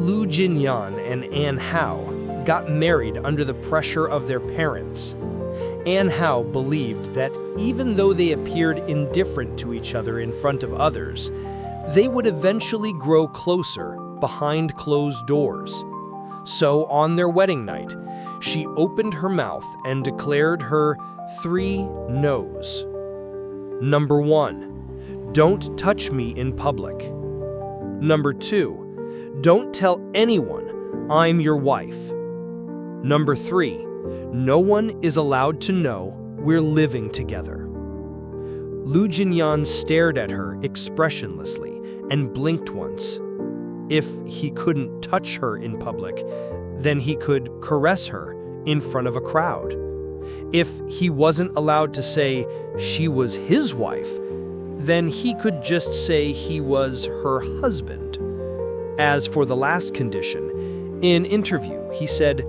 Jin Nian and Ann Hao got married under the pressure of their parents. Ann Hao believed that even though they appeared indifferent to each other in front of others, they would eventually grow closer behind closed doors. So on their wedding night, she opened her mouth and declared her 3 no's. Number 1, don't touch me in public. Number 2, don't tell anyone I'm your wife. Number 3, no one is allowed to know we're living together. Jin Nian stared at her expressionlessly and blinked once. If he couldn't touch her in public, then he could caress her in front of a crowd. If he wasn't allowed to say she was his wife, then he could just say he was her husband. As for the last condition, in an interview, he said,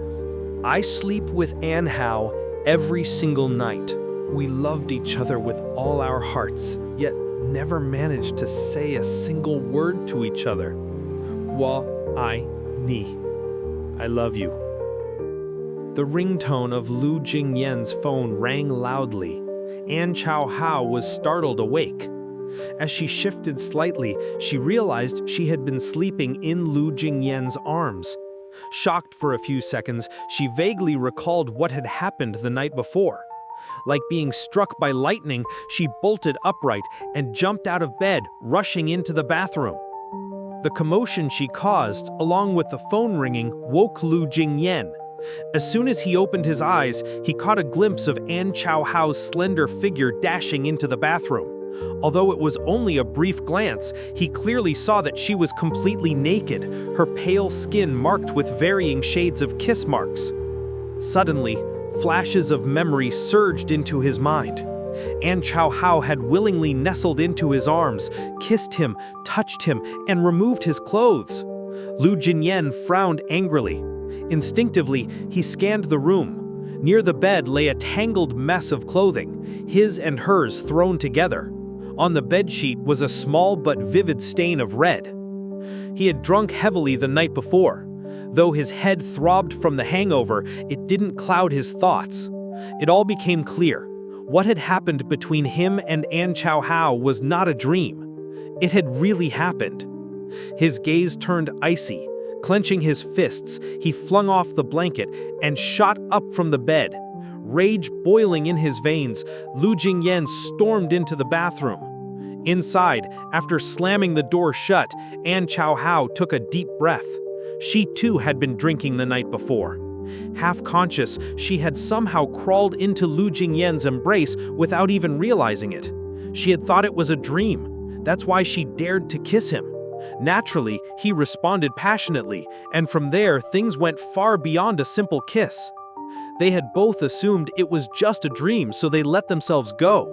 "I sleep with Ann Hao every single night. We loved each other with all our hearts, yet never managed to say a single word to each other. I love you." The ringtone of Jin Nian's phone rang loudly. Ann Hao was startled awake. As she shifted slightly, she realized she had been sleeping in Jin Nian's arms. Shocked for a few seconds, she vaguely recalled what had happened the night before. Like being struck by lightning, she bolted upright and jumped out of bed, rushing into the bathroom. The commotion she caused, along with the phone ringing, woke Jin Nian. As soon as he opened his eyes, he caught a glimpse of Ann Hao's slender figure dashing into the bathroom. Although it was only a brief glance, he clearly saw that she was completely naked, her pale skin marked with varying shades of kiss marks. Suddenly, flashes of memory surged into his mind. Ann Hao had willingly nestled into his arms, kissed him, touched him, and removed his clothes. Jin Nian frowned angrily. Instinctively, he scanned the room. Near the bed lay a tangled mess of clothing, his and hers thrown together. On the bedsheet was a small but vivid stain of red. He had drunk heavily the night before. Though his head throbbed from the hangover, it didn't cloud his thoughts. It all became clear. What had happened between him and Ann Hao was not a dream. It had really happened. His gaze turned icy. Clenching his fists, he flung off the blanket and shot up from the bed. Rage boiling in his veins, Jin Nian stormed into the bathroom. Inside, after slamming the door shut, Ann Hao took a deep breath. She too had been drinking the night before. Half-conscious, she had somehow crawled into Jin Nian's embrace without even realizing it. She had thought it was a dream. That's why she dared to kiss him. Naturally, he responded passionately, and from there, things went far beyond a simple kiss. They had both assumed it was just a dream, so they let themselves go.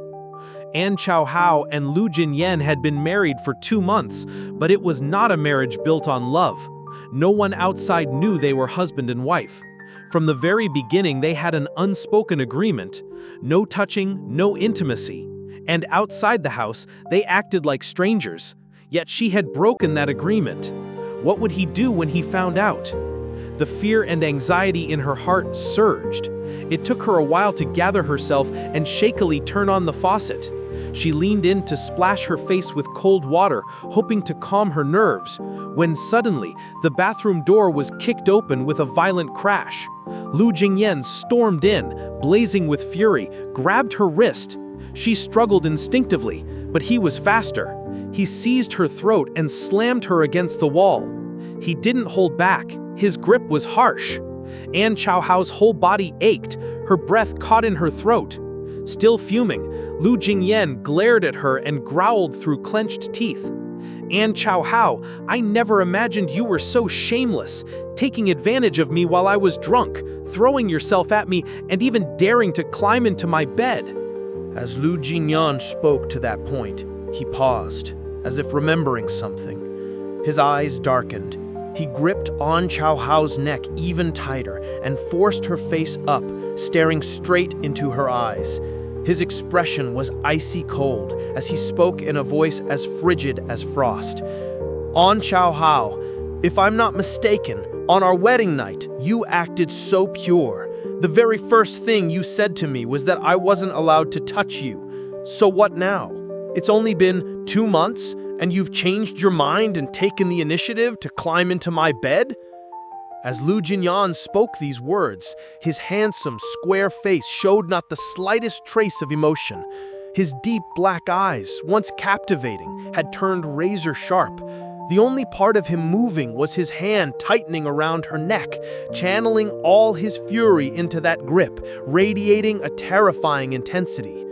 Ann Hao and Jin Nian had been married for 2 months, but it was not a marriage built on love. No one outside knew they were husband and wife. From the very beginning, they had an unspoken agreement: no touching, no intimacy. And outside the house, they acted like strangers. Yet she had broken that agreement. What would he do when he found out? The fear and anxiety in her heart surged. It took her a while to gather herself and shakily turn on the faucet. She leaned in to splash her face with cold water, hoping to calm her nerves, when suddenly the bathroom door was kicked open with a violent crash. Jin Nian stormed in, blazing with fury, grabbed her wrist. She struggled instinctively, but he was faster. He seized her throat and slammed her against the wall. He didn't hold back. His grip was harsh. Ann Hao's whole body ached, her breath caught in her throat. Still fuming, Jin Nian glared at her and growled through clenched teeth. "Ann Hao, I never imagined you were so shameless, taking advantage of me while I was drunk, throwing yourself at me, and even daring to climb into my bed." As Jin Nian spoke to that point, he paused, as if remembering something. His eyes darkened. He gripped Ann Hao's neck even tighter and forced her face up, staring straight into her eyes. His expression was icy cold as he spoke in a voice as frigid as frost. "Ann Hao, If I'm not mistaken, on our wedding night, you acted so pure. The very first thing you said to me was that I wasn't allowed to touch you. So what now? It's only been 2 months, and you've changed your mind and taken the initiative to climb into my bed? As Lu Jinyan spoke these words, his handsome, square face showed not the slightest trace of emotion. His deep black eyes, once captivating, had turned razor sharp. The only part of him moving was his hand tightening around her neck, channeling all his fury into that grip, radiating a terrifying intensity.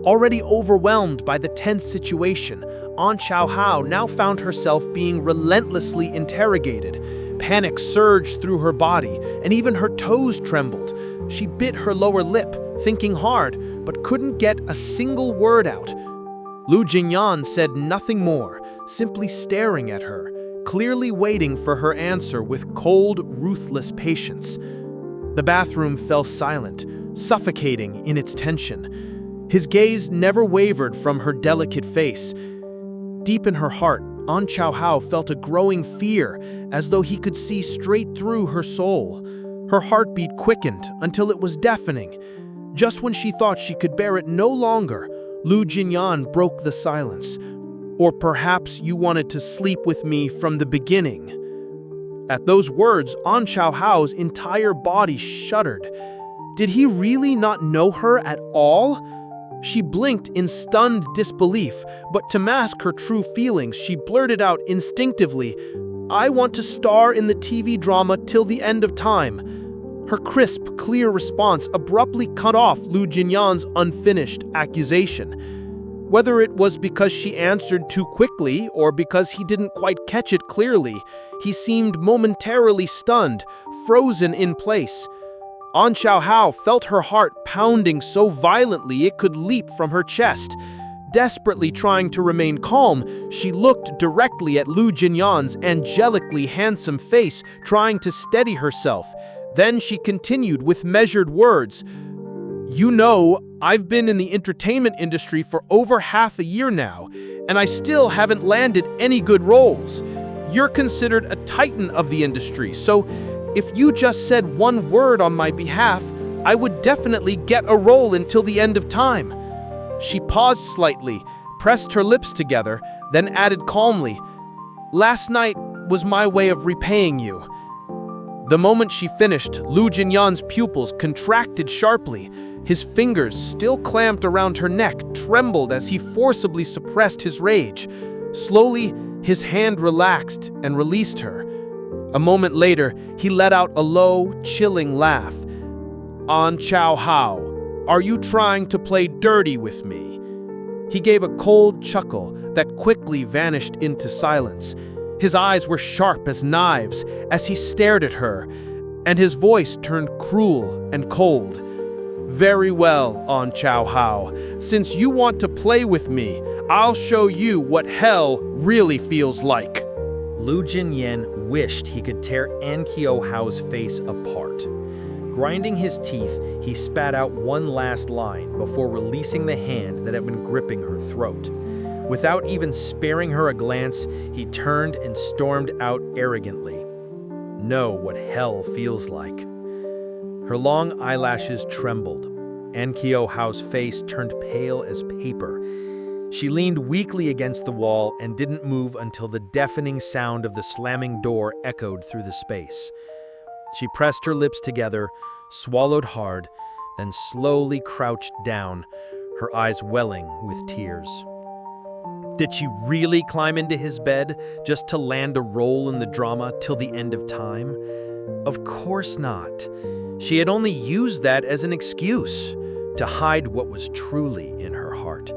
Already overwhelmed by the tense situation, Ann Hao now found herself being relentlessly interrogated. Panic surged through her body, and even her toes trembled. She bit her lower lip, thinking hard, but couldn't get a single word out. Lu Jinyan said nothing more, simply staring at her, clearly waiting for her answer with cold, ruthless patience. The bathroom fell silent, suffocating in its tension. His gaze never wavered from her delicate face. Deep in her heart, Ann Hao felt a growing fear, as though he could see straight through her soul. Her heartbeat quickened until it was deafening. Just when she thought she could bear it no longer, Lu Jinyan broke the silence. Or perhaps you wanted to sleep with me from the beginning. At those words, Ann Hao's entire body shuddered. Did he really not know her at all? She blinked in stunned disbelief, but to mask her true feelings, she blurted out instinctively, "I want to star in the TV drama till the end of time." Her crisp, clear response abruptly cut off Lu Jinyan's unfinished accusation. Whether it was because she answered too quickly or because he didn't quite catch it clearly, he seemed momentarily stunned, frozen in place. Ann Hao felt her heart pounding so violently it could leap from her chest. Desperately trying to remain calm, she looked directly at Lu Jinyan's angelically handsome face, trying to steady herself. Then she continued with measured words. "You know, I've been in the entertainment industry for over half a year now, and I still haven't landed any good roles. You're considered a titan of the industry, so if you just said one word on my behalf, I would definitely get a role until the end of time." She paused slightly, pressed her lips together, then added calmly, "Last night was my way of repaying you." The moment she finished, Lu Jinyan's pupils contracted sharply. His fingers, still clamped around her neck, trembled as he forcibly suppressed his rage. Slowly, his hand relaxed and released her. A moment later, he let out a low, chilling laugh. "Ann Hao, are you trying to play dirty with me?" He gave a cold chuckle that quickly vanished into silence. His eyes were sharp as knives as he stared at her, and his voice turned cruel and cold. "Very well, Ann Hao. Since you want to play with me, I'll show you what hell really feels like." Lu Jinyan wished he could tear Ann Hao's face apart. Grinding his teeth, he spat out one last line before releasing the hand that had been gripping her throat. Without even sparing her a glance, he turned and stormed out arrogantly. Know what hell feels like. Her long eyelashes trembled. Ann Hao's face turned pale as paper. She leaned weakly against the wall and didn't move until the deafening sound of the slamming door echoed through the space. She pressed her lips together, swallowed hard, then slowly crouched down, her eyes welling with tears. Did she really climb into his bed just to land a role in the drama till the end of time? Of course not. She had only used that as an excuse to hide what was truly in her heart.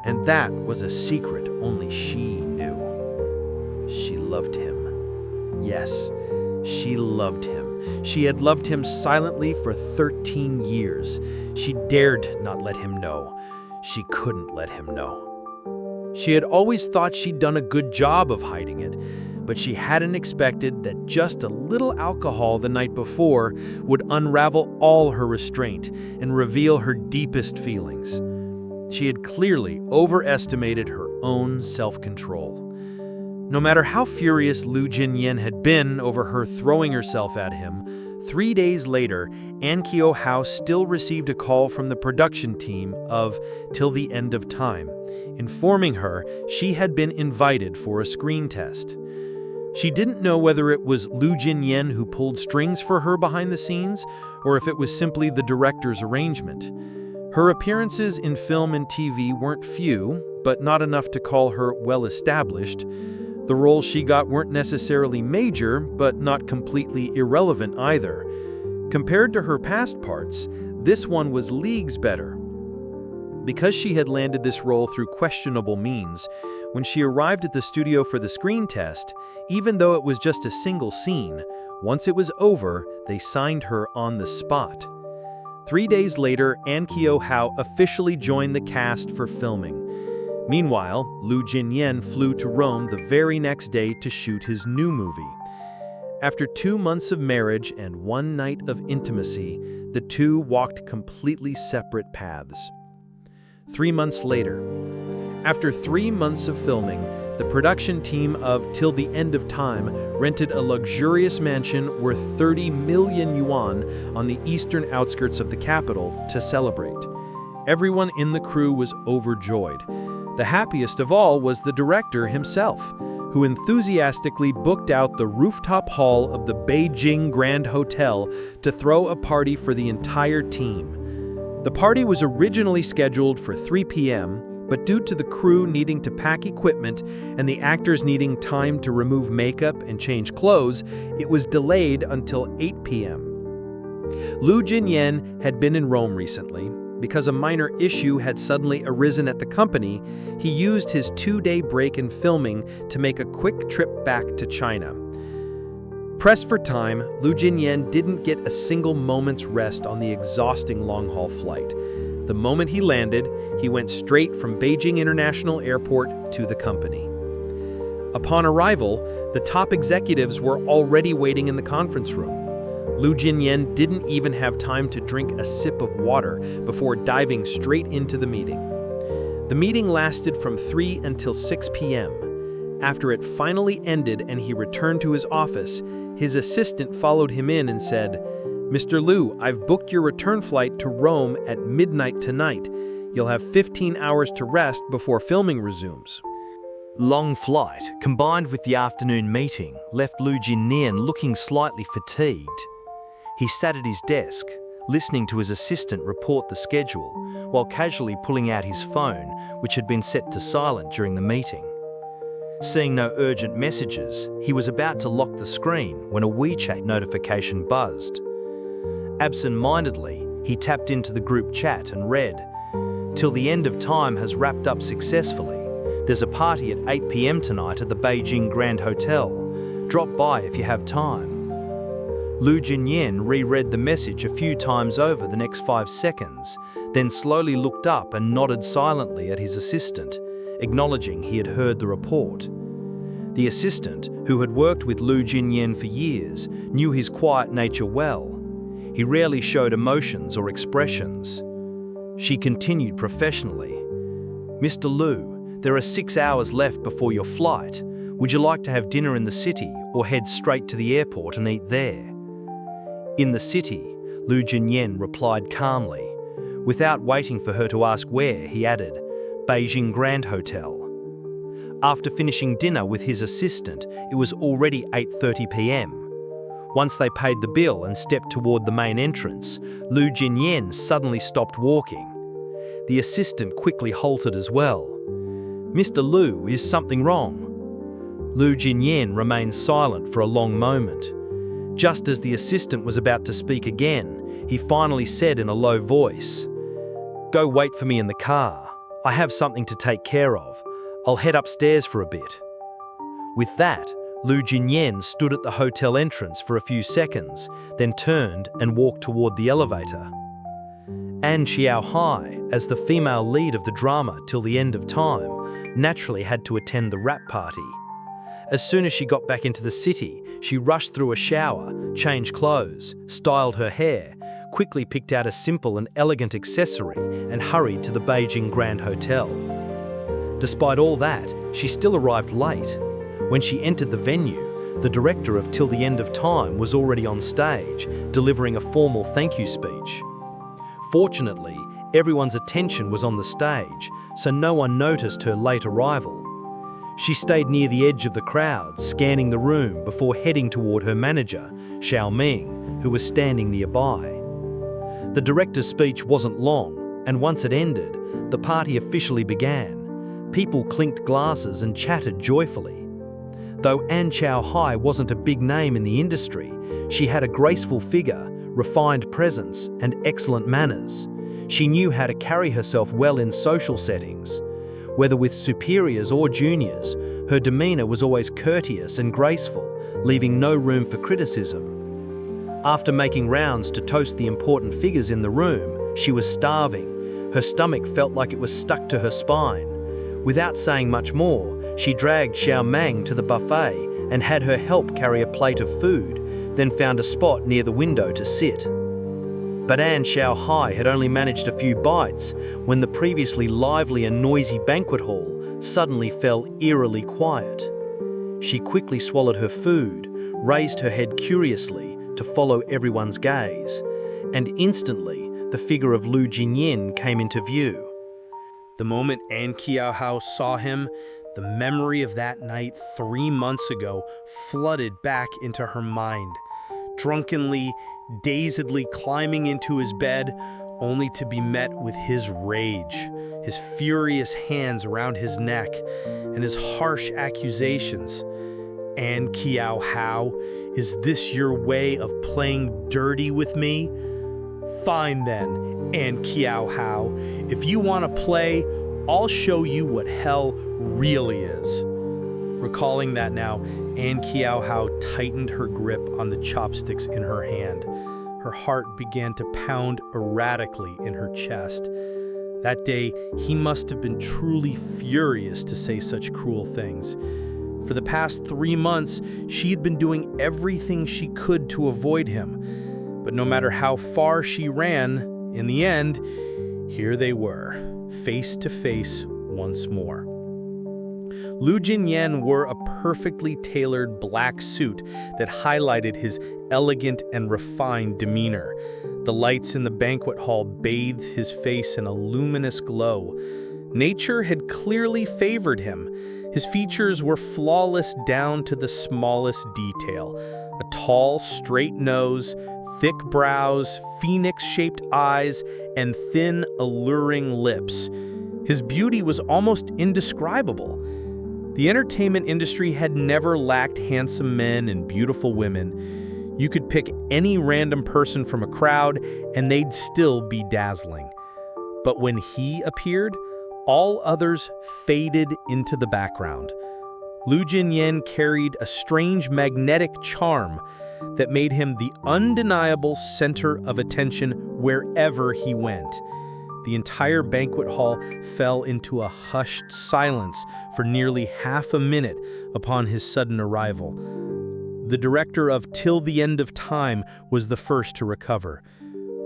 And that was a secret only she knew. She loved him. Yes, she loved him. She had loved him silently for 13 years. She dared not let him know. She couldn't let him know. She had always thought she'd done a good job of hiding it, but she hadn't expected that just a little alcohol the night before would unravel all her restraint and reveal her deepest feelings. She had clearly overestimated her own self-control. No matter how furious Lu Jinyan had been over her throwing herself at him, 3 days later, Ann Hao still received a call from the production team of Till the End of Time, informing her she had been invited for a screen test. She didn't know whether it was Lu Jinyan who pulled strings for her behind the scenes, or if it was simply the director's arrangement. Her appearances in film and TV weren't few, but not enough to call her well-established. The roles she got weren't necessarily major, but not completely irrelevant either. Compared to her past parts, this one was leagues better. Because she had landed this role through questionable means, when she arrived at the studio for the screen test, even though it was just a single scene, once it was over, they signed her on the spot. 3 days later, Ann Hao officially joined the cast for filming. Meanwhile, Lu Jinyan flew to Rome the very next day to shoot his new movie. After 2 months of marriage and 1 night of intimacy, the two walked completely separate paths. 3 months later, after 3 months of filming, the production team of Till the End of Time rented a luxurious mansion worth 30 million yuan on the eastern outskirts of the capital to celebrate. Everyone in the crew was overjoyed. The happiest of all was the director himself, who enthusiastically booked out the rooftop hall of the Beijing Grand Hotel to throw a party for the entire team. The party was originally scheduled for 3 p.m., but due to the crew needing to pack equipment and the actors needing time to remove makeup and change clothes, it was delayed until 8 p.m. Lu Jinyan had been in Rome recently. Because a minor issue had suddenly arisen at the company, he used his 2-day break in filming to make a quick trip back to China. Pressed for time, Lu Jinyan didn't get a single moment's rest on the exhausting long-haul flight. The moment he landed, he went straight from Beijing International Airport to the company. Upon arrival, the top executives were already waiting in the conference room. Lu Jinyan didn't even have time to drink a sip of water before diving straight into the meeting. The meeting lasted from 3 until 6 p.m. After it finally ended and he returned to his office, his assistant followed him in and said, "Mr. Lu, I've booked your return flight to Rome at midnight tonight. You'll have 15 hours to rest before filming resumes." Long flight, combined with the afternoon meeting, left Lu Jinyan looking slightly fatigued. He sat at his desk, listening to his assistant report the schedule, while casually pulling out his phone, which had been set to silent during the meeting. Seeing no urgent messages, he was about to lock the screen when a WeChat notification buzzed. Absent-mindedly, he tapped into the group chat and read, "Till the End of Time has wrapped up successfully. There's a party at 8 p.m. tonight at the Beijing Grand Hotel. Drop by if you have time." Lu Jinyan reread the message a few times over the next 5 seconds, then slowly looked up and nodded silently at his assistant, acknowledging he had heard the report. The assistant, who had worked with Lu Jinyan for years, knew his quiet nature well. He rarely showed emotions or expressions. She continued professionally, "Mr. Lu, there are 6 hours left before your flight. Would you like to have dinner in the city or head straight to the airport and eat there?" "In the city," Lu Jinyan replied calmly. Without waiting for her to ask where, he added, "Beijing Grand Hotel." After finishing dinner with his assistant, it was already 8:30 p.m. Once they paid the bill and stepped toward the main entrance, Lu Jinyan suddenly stopped walking. The assistant quickly halted as well. "Mr. Lu, is something wrong?" Lu Jinyan remained silent for a long moment. Just as the assistant was about to speak again, he finally said in a low voice, "Go wait for me in the car. I have something to take care of. I'll head upstairs for a bit." With that, Lu Jinyan stood at the hotel entrance for a few seconds, then turned and walked toward the elevator. Ann Hao, as the female lead of the drama Till the End of Time, naturally had to attend the wrap party. As soon as she got back into the city, she rushed through a shower, changed clothes, styled her hair, quickly picked out a simple and elegant accessory, and hurried to the Beijing Grand Hotel. Despite all that, she still arrived late. When she entered the venue, the director of Till the End of Time was already on stage, delivering a formal thank you speech. Fortunately, everyone's attention was on the stage, so no one noticed her late arrival. She stayed near the edge of the crowd, scanning the room before heading toward her manager, Xiao Ming, who was standing nearby. The director's speech wasn't long, and once it ended, the party officially began. People clinked glasses and chatted joyfully. Though Ann Hao wasn't a big name in the industry, she had a graceful figure, refined presence, and excellent manners. She knew how to carry herself well in social settings. Whether with superiors or juniors, her demeanor was always courteous and graceful, leaving no room for criticism. After making rounds to toast the important figures in the room, she was starving. Her stomach felt like it was stuck to her spine. Without saying much more, she dragged Xiao Meng to the buffet and had her help carry a plate of food, then found a spot near the window to sit. But Ann Hao had only managed a few bites when the previously lively and noisy banquet hall suddenly fell eerily quiet. She quickly swallowed her food, raised her head curiously to follow everyone's gaze, and instantly the figure of Lu Jinyan came into view. The moment Ann Hao saw him, the memory of that night 3 months ago flooded back into her mind. Drunkenly, dazedly climbing into his bed, only to be met with his rage, his furious hands around his neck, and his harsh accusations. Ann Hao, is this your way of playing dirty with me? Fine then, Ann Hao. If you want to play, I'll show you what hell really is. Recalling that now, Ann Hao tightened her grip on the chopsticks in her hand. Her heart began to pound erratically in her chest. That day, he must have been truly furious to say such cruel things. For the past 3 months, she had been doing everything she could to avoid him. But no matter how far she ran, in the end, here they were, face to face once more. Lu Jinyan wore a perfectly tailored black suit that highlighted his elegant and refined demeanor. The lights in the banquet hall bathed his face in a luminous glow. Nature had clearly favored him. His features were flawless down to the smallest detail. A tall, straight nose, thick brows, phoenix-shaped eyes, and thin, alluring lips. His beauty was almost indescribable. The entertainment industry had never lacked handsome men and beautiful women. You could pick any random person from a crowd, and they'd still be dazzling. But when he appeared, all others faded into the background. Lu Jinyan carried a strange magnetic charm that made him the undeniable center of attention wherever he went. The entire banquet hall fell into a hushed silence for nearly half a minute upon his sudden arrival. The director of Till the End of Time was the first to recover.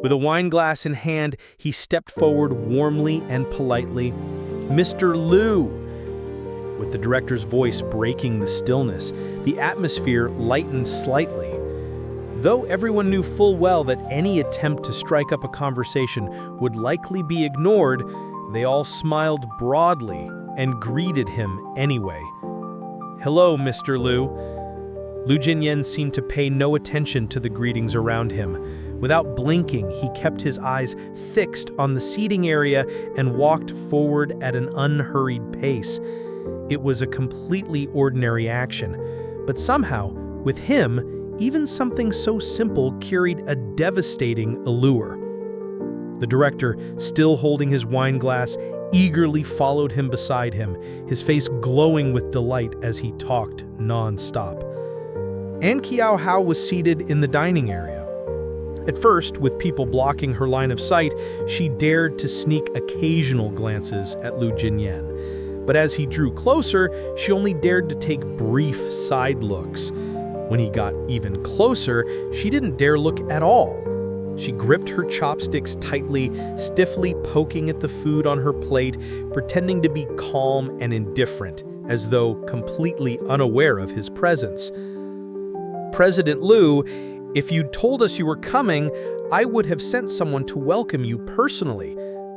With a wine glass in hand, he stepped forward warmly and politely. "Mr. Lu!" With the director's voice breaking the stillness, the atmosphere lightened slightly. Though everyone knew full well that any attempt to strike up a conversation would likely be ignored, they all smiled broadly and greeted him anyway. "Hello, Mr. Lu." Lu Jinyan seemed to pay no attention to the greetings around him. Without blinking, he kept his eyes fixed on the seating area and walked forward at an unhurried pace. It was a completely ordinary action, but somehow, with him, even something so simple carried a devastating allure. The director, still holding his wine glass, eagerly followed him beside him, his face glowing with delight as he talked non-stop. Ann Hao was seated in the dining area. At first, with people blocking her line of sight, she dared to sneak occasional glances at Lu Jinyan. But as he drew closer, she only dared to take brief side looks. When he got even closer, she didn't dare look at all. She gripped her chopsticks tightly, stiffly poking at the food on her plate, pretending to be calm and indifferent, as though completely unaware of his presence. "President Liu, if you'd told us you were coming, I would have sent someone to welcome you personally,"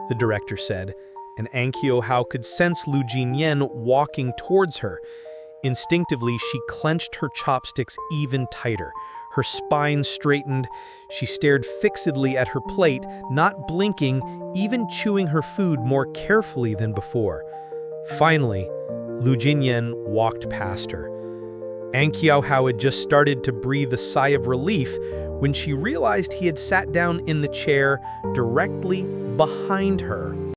the director said, and Ann Hao could sense Jin Nian walking towards her. Instinctively, she clenched her chopsticks even tighter. Her spine straightened. She stared fixedly at her plate, not blinking, even chewing her food more carefully than before. Finally, Jin Nian walked past her. Ann Hao had just started to breathe a sigh of relief when she realized he had sat down in the chair directly behind her.